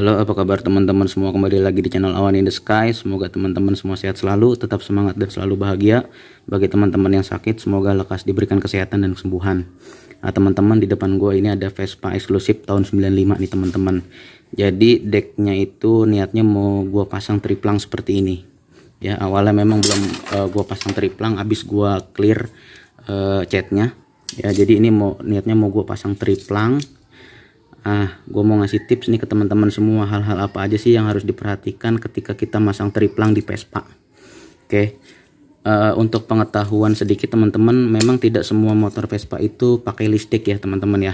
Halo, apa kabar teman-teman semua? Kembali lagi di channel Awan in the Sky. Semoga teman-teman semua sehat selalu, tetap semangat dan selalu bahagia. Bagi teman-teman yang sakit, semoga lekas diberikan kesehatan dan kesembuhan. Nah, teman-teman, di depan gue ini ada Vespa eksklusif tahun 95 nih teman-teman. Jadi decknya itu niatnya mau gue pasang triplang seperti ini. Ya, awalnya memang belum gue pasang triplang, habis gue clear catnya. Ya, jadi ini niatnya mau gue pasang triplang. Gue mau ngasih tips nih ke teman-teman semua, hal-hal apa aja sih yang harus diperhatikan ketika kita masang triplang di Vespa. Oke. Untuk pengetahuan sedikit teman-teman, memang tidak semua motor Vespa itu pakai listrik ya teman-teman ya.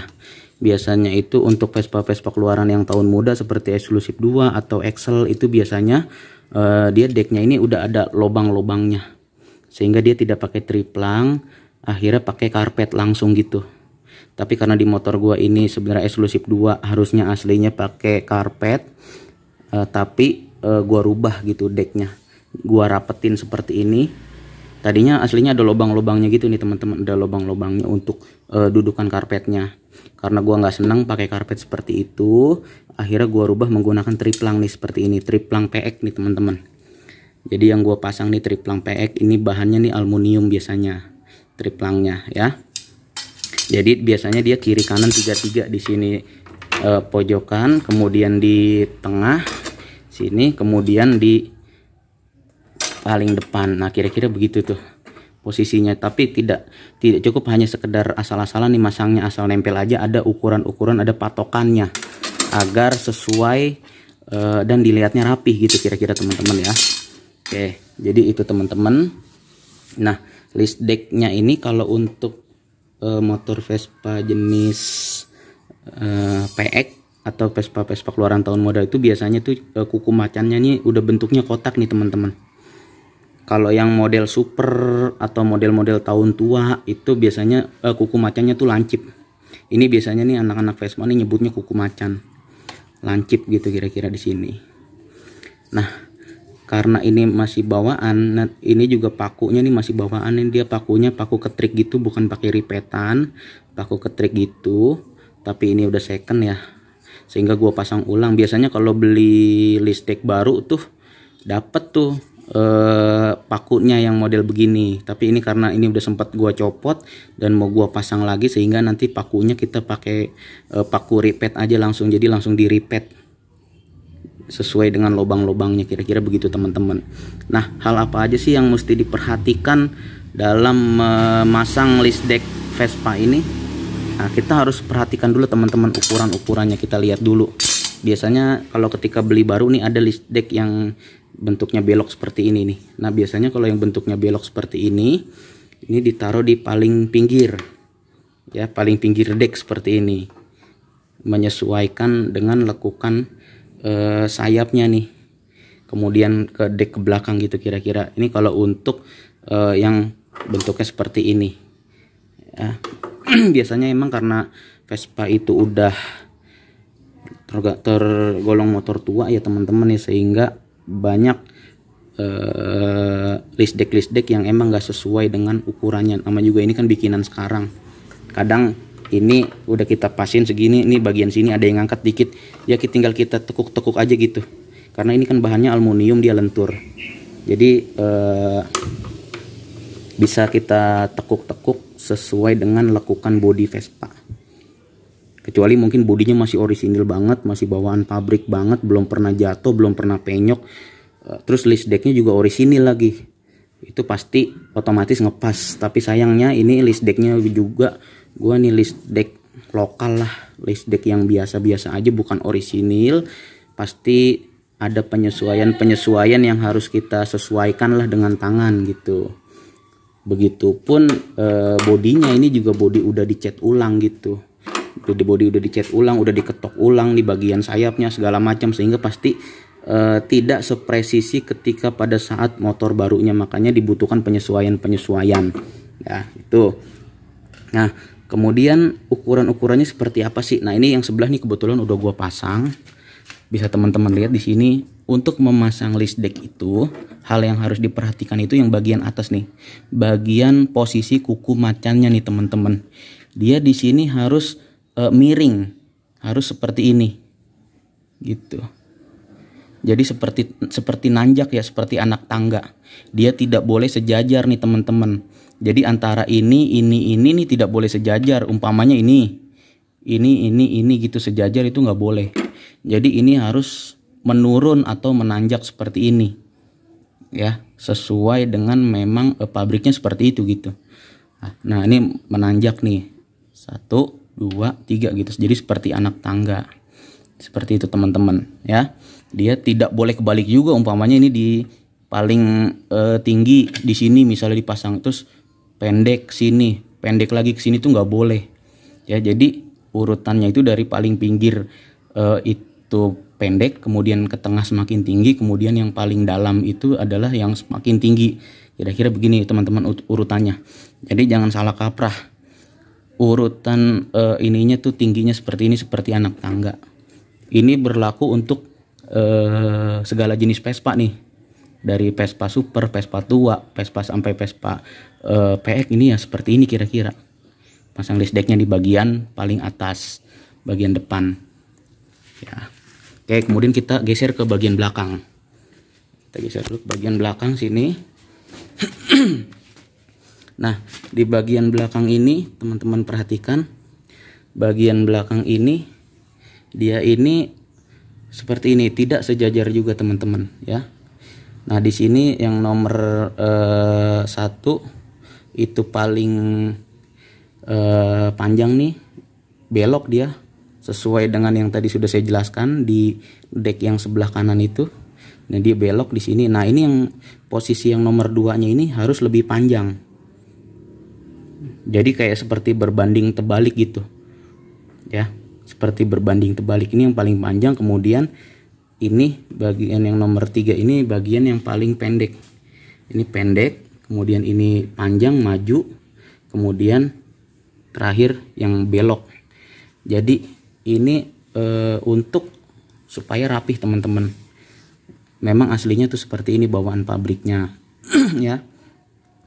Biasanya itu untuk Vespa-Vespa keluaran yang tahun muda seperti Exclusive 2 atau Excel itu biasanya dia decknya ini udah ada lobang-lobangnya, sehingga dia tidak pakai triplang, akhirnya pakai karpet langsung gitu. Tapi karena di motor gua ini sebenarnya Exclusive 2 harusnya aslinya pakai karpet, tapi gua rubah gitu decknya, gua rapetin seperti ini. Tadinya aslinya ada lubang-lubangnya gitu nih teman-teman, ada lubang-lubangnya untuk dudukan karpetnya. Karena gua nggak senang pakai karpet seperti itu, akhirnya gua rubah menggunakan triplang nih seperti ini, triplang PX nih teman-teman. Jadi yang gua pasang nih triplang PX ini bahannya nih aluminium biasanya triplangnya ya. Jadi biasanya dia kiri kanan 3-3 di sini pojokan, kemudian di tengah sini, kemudian di paling depan. Nah, kira-kira begitu tuh posisinya. Tapi tidak cukup hanya sekedar asal-asalan nih masangnya, asal nempel aja. Ada ukuran-ukuran, ada patokannya agar sesuai dan dilihatnya rapih gitu kira-kira teman-teman ya. Oke, jadi itu teman-teman. Nah, list decknya ini kalau untuk motor Vespa jenis PX atau Vespa keluaran tahun muda itu biasanya tuh kuku macannya nih udah bentuknya kotak nih teman-teman. Kalau yang model super atau model-model tahun tua itu biasanya kuku macannya tuh lancip. Ini biasanya nih anak-anak Vespa nih nyebutnya kuku macan, lancip gitu kira-kira di sini. Nah, karena ini masih bawaan, nah ini juga pakunya nih masih bawaan, ini dia pakunya paku ketrik gitu, bukan pakai ripetan, paku ketrik gitu. Tapi ini udah second ya, sehingga gua pasang ulang. Biasanya kalau beli listrik baru tuh dapet tuh pakunya yang model begini. Tapi ini karena ini udah sempat gua copot dan mau gua pasang lagi, sehingga nanti pakunya kita pakai paku ripet aja langsung, jadi langsung di ripet sesuai dengan lubang-lubangnya, kira-kira begitu teman-teman. Nah, hal apa aja sih yang mesti diperhatikan dalam memasang list deck Vespa ini? Nah, kita harus perhatikan dulu teman-teman ukuran-ukurannya, kita lihat dulu. Biasanya kalau ketika beli baru nih ada list deck yang bentuknya belok seperti ini nih. Nah, biasanya kalau yang bentuknya belok seperti ini ditaruh di paling pinggir ya, paling pinggir deck seperti ini, menyesuaikan dengan lekukan sayapnya nih, kemudian ke deck ke belakang gitu kira-kira. Ini kalau untuk yang bentuknya seperti ini ya. Biasanya emang karena Vespa itu udah tergolong motor tua ya teman-teman ya, sehingga banyak list deck yang emang gak sesuai dengan ukurannya. Nama juga ini kan bikinan sekarang, kadang ini udah kita pasin segini, ini bagian sini ada yang ngangkat dikit ya, tinggal kita tekuk-tekuk aja gitu, karena ini kan bahannya aluminium, dia lentur. Jadi bisa kita tekuk-tekuk sesuai dengan lekukan bodi Vespa. Kecuali mungkin bodinya masih orisinil banget, masih bawaan pabrik banget, belum pernah jatuh, belum pernah penyok, terus list decknya juga orisinil lagi, itu pasti otomatis ngepas. Tapi sayangnya ini list decknya juga gua nih list deck lokal lah, list deck yang biasa-biasa aja, bukan orisinil. Pasti ada penyesuaian yang harus kita sesuaikan lah dengan tangan gitu. Begitupun bodinya, ini juga bodi udah dicat ulang gitu, bodi udah dicat ulang, udah diketok ulang di bagian sayapnya segala macam, sehingga pasti tidak sepresisi ketika pada saat motor barunya. Makanya dibutuhkan penyesuaian ya itu. Nah, kemudian ukurannya seperti apa sih? Nah, ini yang sebelah nih kebetulan udah gua pasang. Bisa teman-teman lihat di sini. Untuk memasang list deck itu, hal yang harus diperhatikan itu yang bagian atas nih, bagian posisi kuku macannya nih teman-teman. Dia di sini harus miring, harus seperti ini gitu. Jadi seperti nanjak ya, seperti anak tangga. Dia tidak boleh sejajar nih teman-teman. Jadi antara ini nih tidak boleh sejajar. Umpamanya ini gitu sejajar, itu nggak boleh. Jadi ini harus menurun atau menanjak seperti ini ya, sesuai dengan memang pabriknya seperti itu gitu. Nah ini menanjak nih 1 2 3 gitu. Jadi seperti anak tangga seperti itu teman-teman ya. Dia tidak boleh kebalik juga. Umpamanya ini di paling tinggi di sini misalnya dipasang, terus pendek sini, pendek lagi ke sini tuh nggak boleh ya. Jadi urutannya itu dari paling pinggir itu pendek, kemudian ke tengah semakin tinggi, kemudian yang paling dalam itu adalah yang semakin tinggi. Kira-kira begini teman-teman urutannya. Jadi jangan salah kaprah. Urutan ininya tuh tingginya seperti ini, seperti anak tangga. Ini berlaku untuk segala jenis Vespa nih, dari Vespa Super, Vespa tua, Vespa sampai Vespa PX ini ya seperti ini kira-kira. Pasang list decknya di bagian paling atas, bagian depan ya. Oke, kemudian kita geser ke bagian belakang. Kita geser dulu ke bagian belakang sini. Nah di bagian belakang ini teman-teman perhatikan, bagian belakang ini dia ini seperti ini, tidak sejajar juga teman-teman ya. Nah di sini yang nomor 1 itu paling panjang nih, belok dia sesuai dengan yang tadi sudah saya jelaskan di deck yang sebelah kanan itu. Nah dia belok di sini. Nah ini yang posisi yang nomor 2-nya ini harus lebih panjang. Jadi kayak seperti berbanding terbalik gitu ya. Seperti berbanding terbalik, ini yang paling panjang, kemudian ini bagian yang nomor 3 ini bagian yang paling pendek. Ini pendek, kemudian ini panjang maju, kemudian terakhir yang belok. Jadi ini untuk supaya rapih teman-teman. Memang aslinya tuh seperti ini bawaan pabriknya ya.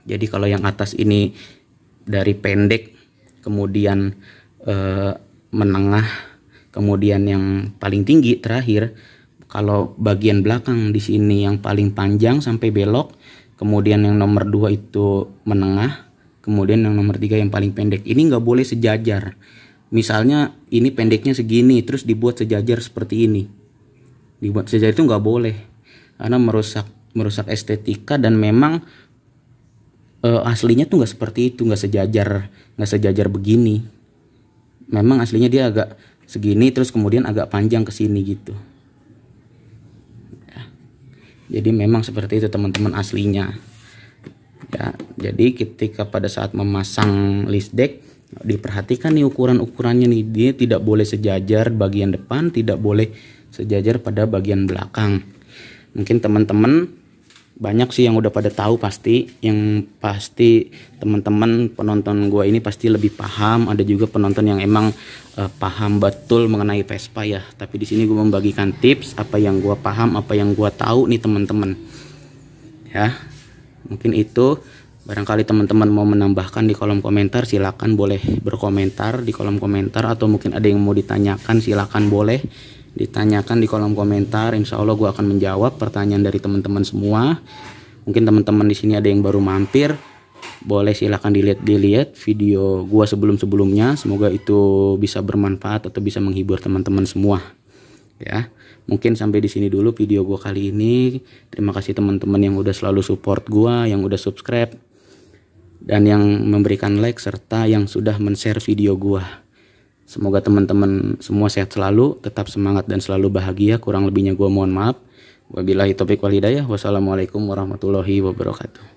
Jadi kalau yang atas ini dari pendek, kemudian menengah, kemudian yang paling tinggi terakhir. Kalau bagian belakang di sini yang paling panjang sampai belok, kemudian yang nomor 2 itu menengah, kemudian yang nomor 3 yang paling pendek. Ini nggak boleh sejajar. Misalnya ini pendeknya segini, terus dibuat sejajar seperti ini. Dibuat sejajar itu nggak boleh, karena merusak estetika, dan memang aslinya tuh nggak seperti itu, nggak sejajar begini. Memang aslinya dia agak segini, terus kemudian agak panjang ke sini gitu ya. Jadi memang seperti itu teman-teman aslinya ya. Jadi ketika pada saat memasang list deck, diperhatikan nih ukurannya nih, dia tidak boleh sejajar bagian depan, tidak boleh sejajar pada bagian belakang. Mungkin teman-teman banyak sih yang udah pada tahu, pasti teman-teman penonton gua ini pasti lebih paham. Ada juga penonton yang emang paham betul mengenai Vespa ya. Tapi di sini gua membagikan tips apa yang gua paham, apa yang gua tahu nih teman-teman ya. Mungkin itu, barangkali teman-teman mau menambahkan di kolom komentar, silakan boleh berkomentar di kolom komentar, atau mungkin ada yang mau ditanyakan, silakan boleh ditanyakan di kolom komentar. Insya Allah gue akan menjawab pertanyaan dari teman-teman semua. Mungkin teman-teman di sini ada yang baru mampir, boleh silahkan dilihat video gue sebelumnya. Semoga itu bisa bermanfaat atau bisa menghibur teman-teman semua ya. Mungkin sampai di sini dulu video gue kali ini. Terima kasih teman-teman yang udah selalu support gue, yang udah subscribe, dan yang memberikan like, serta yang sudah men-share video gue. Semoga teman-teman semua sehat selalu, tetap semangat dan selalu bahagia. Kurang lebihnya gue mohon maaf. Wabillahi taufiq wal hidayah. Wassalamualaikum warahmatullahi wabarakatuh.